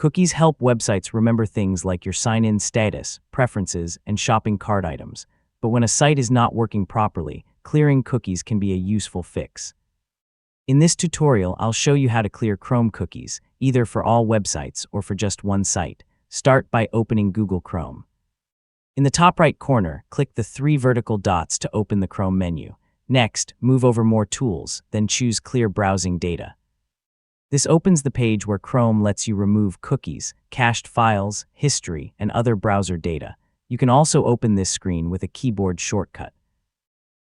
Cookies help websites remember things like your sign-in status, preferences, and shopping cart items. But when a site is not working properly, clearing cookies can be a useful fix. In this tutorial, I'll show you how to clear Chrome cookies, either for all websites or for just one site. Start by opening Google Chrome. In the top right corner, click the 3 vertical dots to open the Chrome menu. Next, move over More Tools, then choose Clear Browsing Data. This opens the page where Chrome lets you remove cookies, cached files, history, and other browser data. You can also open this screen with a keyboard shortcut.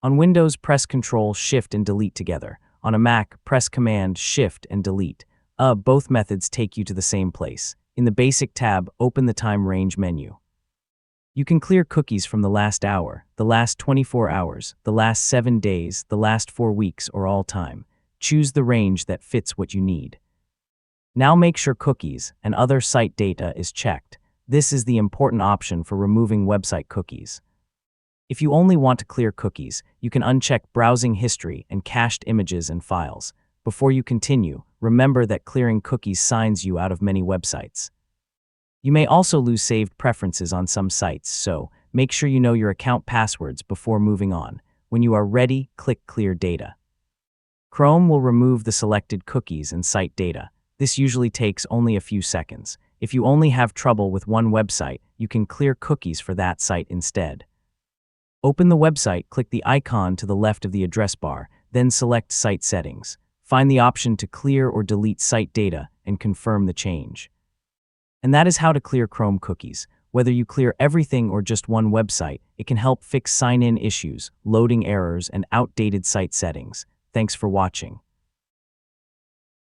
On Windows, press Ctrl, Shift, and Delete together. On a Mac, press Command, Shift, and Delete. Both methods take you to the same place. In the Basic tab, open the Time Range menu. You can clear cookies from the last hour, the last 24 hours, the last 7 days, the last 4 weeks, or all time. Choose the range that fits what you need. Now make sure cookies and other site data is checked. This is the important option for removing website cookies. If you only want to clear cookies, you can uncheck browsing history and cached images and files. Before you continue, remember that clearing cookies signs you out of many websites. You may also lose saved preferences on some sites, so make sure you know your account passwords before moving on. When you are ready, click Clear Data. Chrome will remove the selected cookies and site data. This usually takes only a few seconds. If you only have trouble with one website, you can clear cookies for that site instead. Open the website, click the icon to the left of the address bar, then select Site Settings. Find the option to clear or delete site data and confirm the change. And that is how to clear Chrome cookies. Whether you clear everything or just one website, it can help fix sign-in issues, loading errors, and outdated site settings. Thanks for watching.